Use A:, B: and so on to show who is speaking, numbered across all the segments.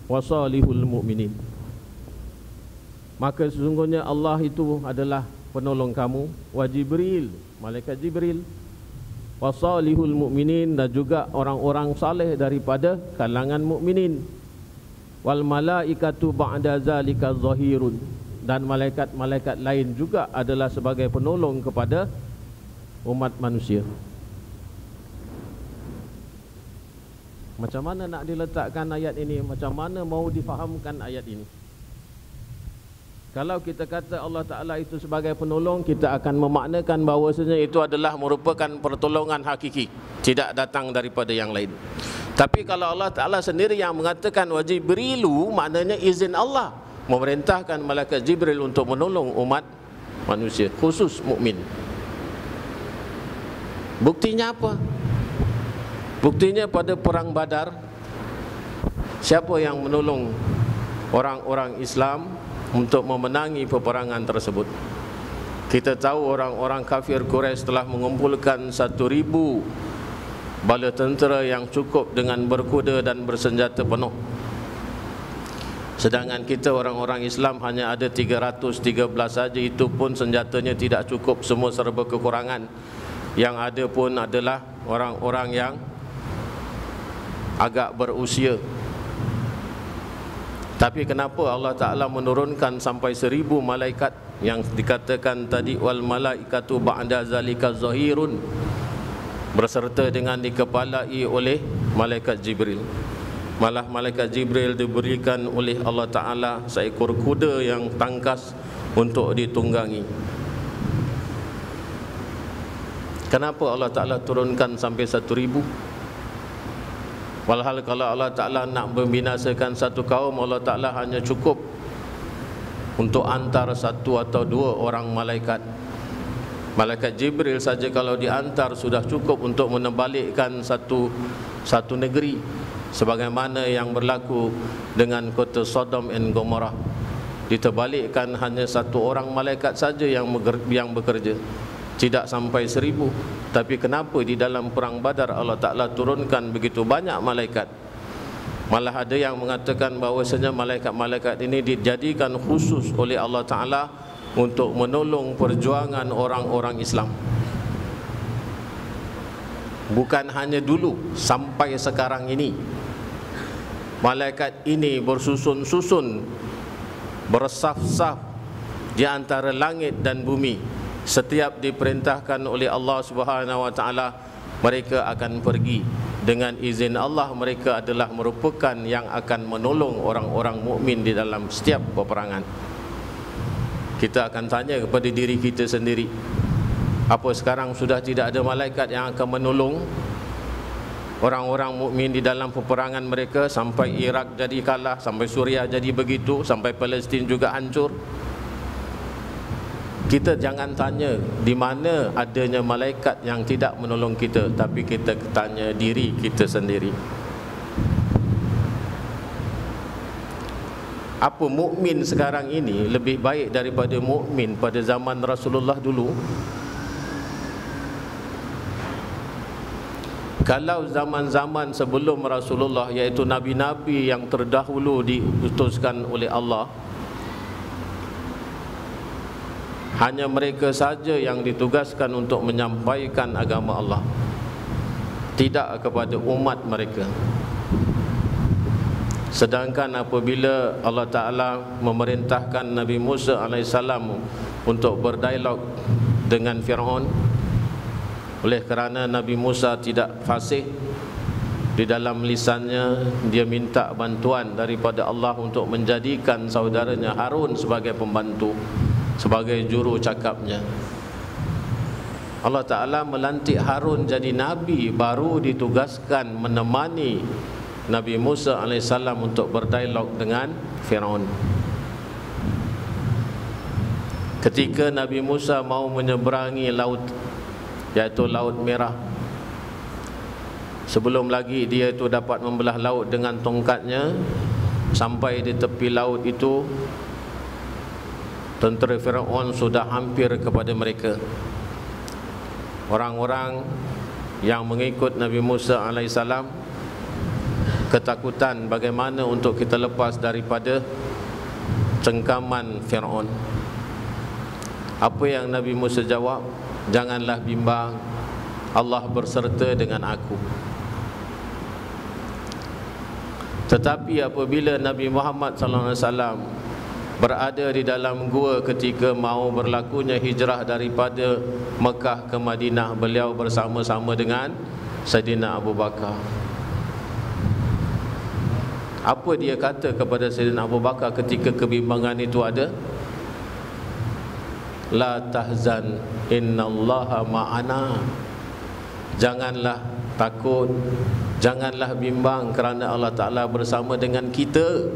A: wa salihul mu'minin. Maka sesungguhnya Allah itu adalah penolong kamu, wa Jibril, malaikat Jibril, wa salihul mu'minin, dan juga orang-orang saleh daripada kalangan mukminin, wal malaikatu ba'da zalika zahirun, dan malaikat-malaikat lain juga adalah sebagai penolong kepada umat manusia. Macam mana nak diletakkan ayat ini? Macam mana mau difahamkan ayat ini? Kalau kita kata Allah Ta'ala itu sebagai penolong, kita akan memaknakan bahawasanya itu adalah merupakan pertolongan hakiki, tidak datang daripada yang lain. Tapi kalau Allah Ta'ala sendiri yang mengatakan wa Jibrilu, maknanya izin Allah memerintahkan malaikat Jibril untuk menolong umat manusia, khusus mukmin. Buktinya apa? Buktinya pada perang Badar, siapa yang menolong orang-orang Islam untuk memenangi peperangan tersebut? Kita tahu orang-orang kafir Quraisy telah mengumpulkan 1,000 bala tentera yang cukup dengan berkuda dan bersenjata penuh. Sedangkan kita orang-orang Islam hanya ada 313 saja, itu pun senjatanya tidak cukup, semua serba kekurangan. Yang ada pun adalah orang-orang yang agak berusia. Tapi kenapa Allah Ta'ala menurunkan sampai 1,000 malaikat yang dikatakan tadi wal malaikatu ba'da zalika zahirun, berserta dengan dikepalai oleh malaikat Jibril? Malah malaikat Jibril diberikan oleh Allah Ta'ala seekor kuda yang tangkas untuk ditunggangi. Kenapa Allah Ta'ala turunkan sampai 1,000? Walhal kalau Allah Ta'ala nak membinasakan satu kaum, Allah Ta'ala hanya cukup untuk antar 1 atau 2 orang malaikat. Malaikat Jibril saja kalau diantar sudah cukup untuk menebalikkan satu negeri, sebagaimana yang berlaku dengan kota Sodom dan Gomorrah. Diterbalikkan hanya 1 orang malaikat saja yang bekerja, tidak sampai 1,000. Tapi kenapa di dalam perang Badar Allah Ta'ala turunkan begitu banyak malaikat? Malah ada yang mengatakan bahawasanya malaikat-malaikat ini dijadikan khusus oleh Allah Ta'ala untuk menolong perjuangan orang-orang Islam. Bukan hanya dulu, sampai sekarang ini malaikat ini bersusun-susun, bersaf-saf di antara langit dan bumi. Setiap diperintahkan oleh Allah Subhanahu wa Ta'ala, mereka akan pergi. Dengan izin Allah, mereka adalah merupakan yang akan menolong orang-orang mukmin di dalam setiap peperangan. Kita akan tanya kepada diri kita sendiri, apa sekarang sudah tidak ada malaikat yang akan menolong orang-orang mukmin di dalam peperangan mereka, sampai Iraq jadi kalah, sampai Suriah jadi begitu, sampai Palestin juga hancur? Kita jangan tanya di mana adanya malaikat yang tidak menolong kita, tapi kita tanya diri kita sendiri. Apa mukmin sekarang ini lebih baik daripada mukmin pada zaman Rasulullah dulu? Kalau zaman-zaman sebelum Rasulullah, iaitu nabi-nabi yang terdahulu diutuskan oleh Allah, hanya mereka saja yang ditugaskan untuk menyampaikan agama Allah, tidak kepada umat mereka. Sedangkan apabila Allah Ta'ala memerintahkan Nabi Musa AS untuk berdialog dengan Fir'aun, oleh kerana Nabi Musa tidak fasih di dalam lisannya, dia minta bantuan daripada Allah untuk menjadikan saudaranya Harun sebagai pembantu, sebagai juru cakapnya. Allah Ta'ala melantik Harun jadi Nabi, baru ditugaskan menemani Nabi Musa AS untuk berdialog dengan Fir'aun. Ketika Nabi Musa mau menyeberangi laut, iaitu Laut Merah, sebelum lagi dia itu dapat membelah laut dengan tongkatnya, sampai di tepi laut itu tentera Firaun sudah hampir kepada mereka. Orang-orang yang mengikut Nabi Musa AS ketakutan bagaimana untuk kita lepas daripada cengkaman Fir'aun. Apa yang Nabi Musa jawab? Janganlah bimbang, Allah berserta dengan aku. Tetapi apabila Nabi Muhammad SAW berada di dalam gua ketika mau berlakunya hijrah daripada Mekah ke Madinah, beliau bersama-sama dengan Saidina Abu Bakar. Apa dia kata kepada Saidina Abu Bakar ketika kebimbangan itu ada? La tahzan innallaha ma'ana. Janganlah takut, janganlah bimbang, kerana Allah Ta'ala bersama dengan kita.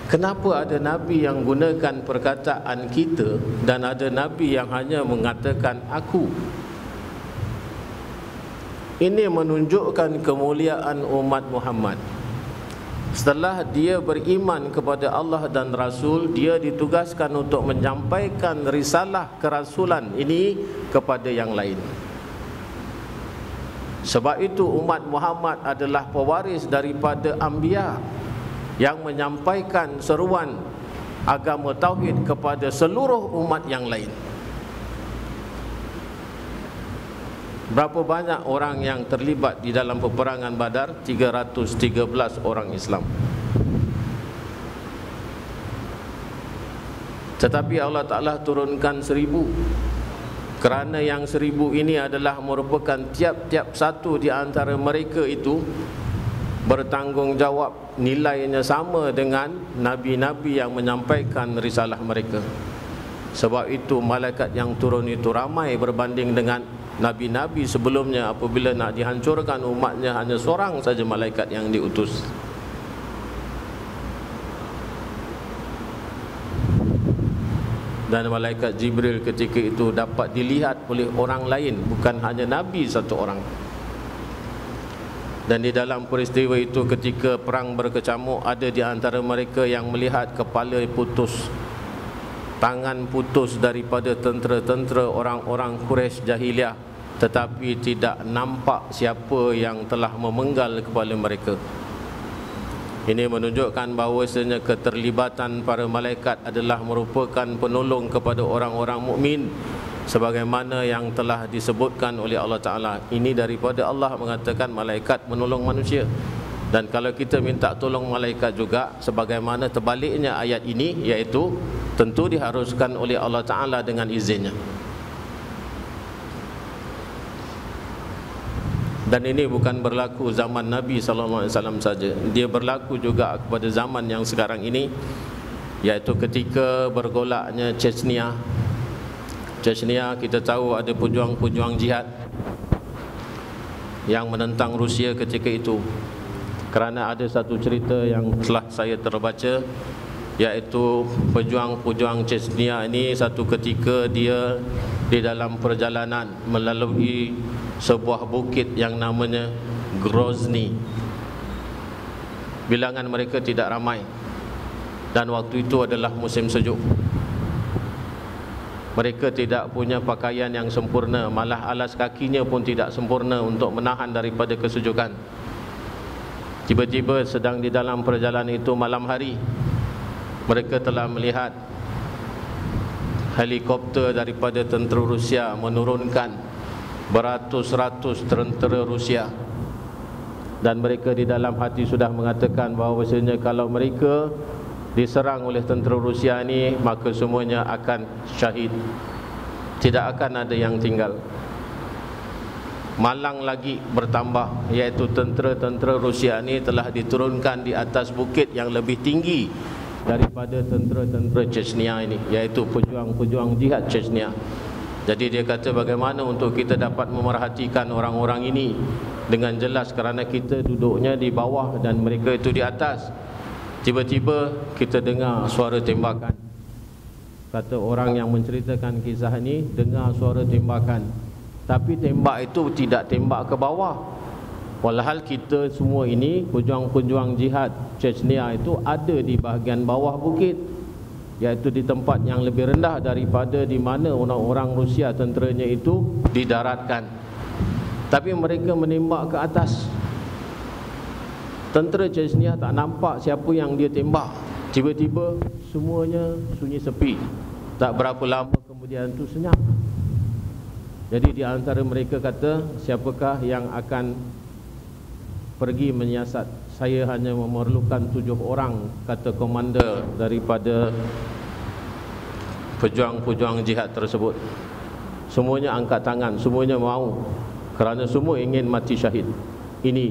A: Kenapa ada Nabi yang gunakan perkataan kita dan ada Nabi yang hanya mengatakan aku? Ini menunjukkan kemuliaan umat Muhammad. Setelah dia beriman kepada Allah dan Rasul, dia ditugaskan untuk menyampaikan risalah kerasulan ini kepada yang lain. Sebab itu umat Muhammad adalah pewaris daripada Anbiya yang menyampaikan seruan agama Tauhid kepada seluruh umat yang lain. Berapa banyak orang yang terlibat di dalam peperangan Badar? 313 orang Islam. Tetapi Allah Ta'ala turunkan 1000, kerana yang 1000 ini adalah merupakan tiap-tiap satu di antara mereka itu bertanggungjawab, nilainya sama dengan Nabi-Nabi yang menyampaikan risalah mereka. Sebab itu malaikat yang turun itu ramai berbanding dengan Nabi-Nabi sebelumnya. Apabila nak dihancurkan umatnya, hanya seorang saja malaikat yang diutus. Dan malaikat Jibril ketika itu dapat dilihat oleh orang lain, bukan hanya Nabi satu orang. Dan di dalam peristiwa itu ketika perang berkecamuk, ada di antara mereka yang melihat kepala putus, tangan putus daripada tentera-tentera orang-orang Quraisy jahiliah, tetapi tidak nampak siapa yang telah memenggal kepala mereka. Ini menunjukkan bahawasanya keterlibatan para malaikat adalah merupakan penolong kepada orang-orang mukmin, sebagaimana yang telah disebutkan oleh Allah Ta'ala. Ini daripada Allah mengatakan malaikat menolong manusia. Dan kalau kita minta tolong malaikat juga, sebagaimana terbaliknya ayat ini, iaitu tentu diharuskan oleh Allah Ta'ala dengan izinnya. Dan ini bukan berlaku zaman Nabi SAW saja. Dia berlaku juga kepada zaman yang sekarang ini, iaitu ketika bergolaknya Chechnya. Chechnya kita tahu ada pejuang-pejuang jihad yang menentang Rusia ketika itu. Kerana ada satu cerita yang telah saya terbaca, iaitu pejuang-pejuang Chechnya ini satu ketika dia di dalam perjalanan melalui sebuah bukit yang namanya Grozny. Bilangan mereka tidak ramai, dan waktu itu adalah musim sejuk. Mereka tidak punya pakaian yang sempurna, malah alas kakinya pun tidak sempurna untuk menahan daripada kesejukan. Tiba-tiba sedang di dalam perjalanan itu malam hari, mereka telah melihat helikopter daripada tentera Rusia menurunkan beratus-ratus tentera Rusia. Dan mereka di dalam hati sudah mengatakan bahawasanya kalau mereka diserang oleh tentera Rusia ini, maka semuanya akan syahid, tidak akan ada yang tinggal. Malang lagi bertambah, iaitu tentera-tentera Rusia ini telah diturunkan di atas bukit yang lebih tinggi daripada tentera-tentera Chechnya ini, iaitu pejuang-pejuang jihad Chechnya. Jadi dia kata bagaimana untuk kita dapat memerhatikan orang-orang ini dengan jelas, kerana kita duduknya di bawah dan mereka itu di atas. Tiba-tiba kita dengar suara tembakan. Kata orang yang menceritakan kisah ini, dengar suara tembakan. Tapi tembak itu tidak tembak ke bawah. Walhal kita semua ini, pejuang-pejuang jihad Chechnya itu ada di bahagian bawah bukit, iaitu di tempat yang lebih rendah daripada di mana orang-orang Rusia tenteranya itu didaratkan. Tapi mereka menembak ke atas. Tentera Chechnya tak nampak siapa yang dia tembak. Tiba-tiba semuanya sunyi sepi. Tak berapa lama kemudian tu senyap. Jadi di antara mereka kata, siapakah yang akan pergi menyiasat? Saya hanya memerlukan 7 orang, kata komander daripada pejuang-pejuang jihad tersebut. Semuanya angkat tangan, semuanya mau, kerana semua ingin mati syahid. Ini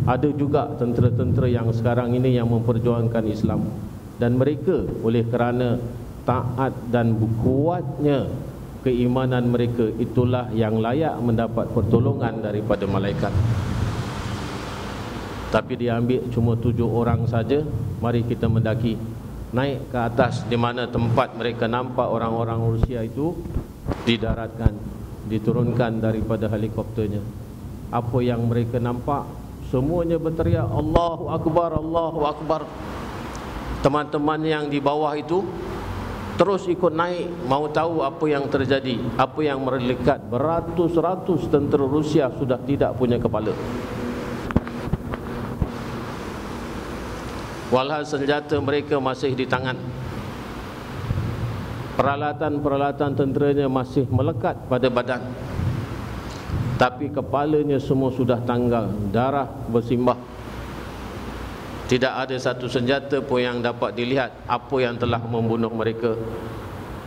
A: ada juga tentera-tentera yang sekarang ini yang memperjuangkan Islam, dan mereka oleh kerana taat dan kuatnya keimanan mereka, itulah yang layak mendapat pertolongan daripada malaikat. Tapi dia ambil cuma 7 orang saja. Mari kita mendaki, naik ke atas di mana tempat mereka nampak orang-orang Rusia itu, didaratkan, diturunkan daripada helikopternya. Apa yang mereka nampak? Semuanya berteriak Allahu Akbar, Allahu Akbar. Teman-teman yang di bawah itu terus ikut naik, mau tahu apa yang terjadi, apa yang mereka lihat. Beratus-ratus tentera Rusia sudah tidak punya kepala. Walhal senjata mereka masih di tangan, peralatan-peralatan tenteranya masih melekat pada badan, tapi kepalanya semua sudah tanggal, darah bersimbah. Tidak ada satu senjata pun yang dapat dilihat apa yang telah membunuh mereka.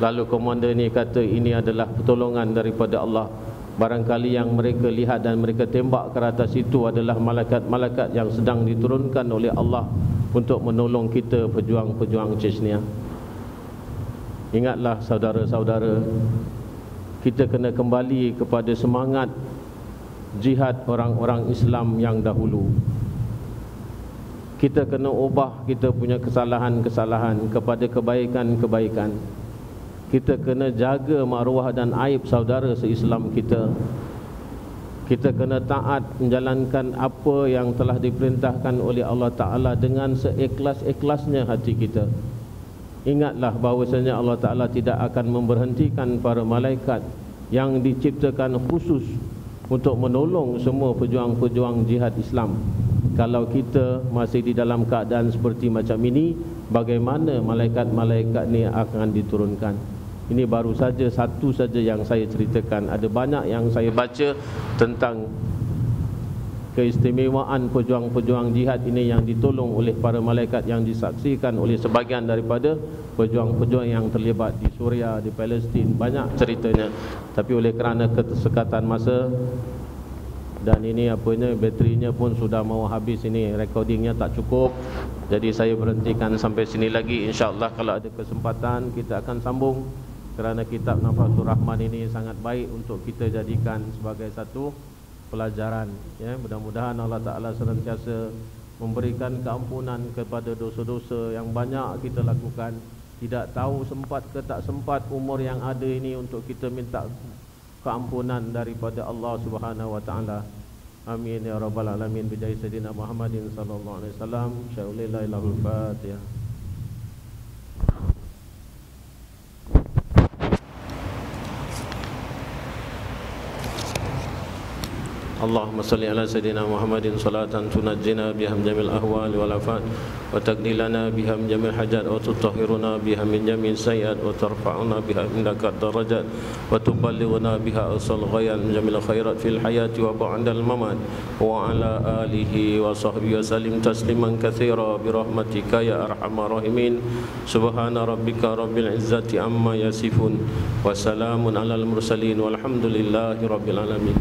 A: Lalu komander ini kata, ini adalah pertolongan daripada Allah. Barangkali yang mereka lihat dan mereka tembak ke atas itu adalah malaikat-malaikat yang sedang diturunkan oleh Allah untuk menolong kita pejuang-pejuang Chechnya. Ingatlah saudara-saudara, kita kena kembali kepada semangat jihad orang-orang Islam yang dahulu. Kita kena ubah kita punya kesalahan-kesalahan kepada kebaikan-kebaikan. Kita kena jaga maruah dan aib saudara se-Islam kita. Kita kena taat menjalankan apa yang telah diperintahkan oleh Allah Ta'ala dengan seikhlas-ikhlasnya hati kita. Ingatlah bahawasanya Allah Ta'ala tidak akan memberhentikan para malaikat yang diciptakan khusus untuk menolong semua pejuang-pejuang jihad Islam. Kalau kita masih di dalam keadaan seperti macam ini, bagaimana malaikat-malaikat ni akan diturunkan? Ini baru saja satu saja yang saya ceritakan. Ada banyak yang saya baca tentang keistimewaan pejuang-pejuang jihad ini yang ditolong oleh para malaikat, yang disaksikan oleh sebahagian daripada pejuang-pejuang yang terlibat di Suria, di Palestin. Banyak ceritanya. Tapi oleh kerana ketersekatan masa dan ini apanya, baterinya pun sudah mau habis, ini recordingnya tak cukup, jadi saya berhentikan sampai sini lagi. InsyaAllah kalau ada kesempatan kita akan sambung, kerana kitab Nafasul Rahman ini sangat baik untuk kita jadikan sebagai satu pelajaran, ya. Mudah-mudahan Allah Ta'ala senantiasa memberikan keampunan kepada dosa-dosa yang banyak kita lakukan. Tidak tahu sempat ke tak sempat umur yang ada ini untuk kita minta keampunan daripada Allah Subhanahu wa Ta'ala. Amin ya rabbal alamin. Bijahi Sayyidina Muhammadin sallallahu alaihi wasallam. Sya'ulillahil Fatihah. Allahumma salli ala Sayyidina Muhammadin salatan tunajjina biha min jamil ahwali wal afat wa taqdilana biha min jamil hajat wa tutahhiruna biha min jamil sayyiat wa tarfa'una biha indaka darajat wa tuballighuna biha asal ghayat min jamil khairat fil hayati wa ba'dal mamat wa ala alihi wa sahbihi wa sallim tasliman katsira bi rahmatika ya arhamar rahimin. Subhana rabbika rabbil izzati amma yasifun wa salamun alal mursalin walhamdulillahi rabbil alamin.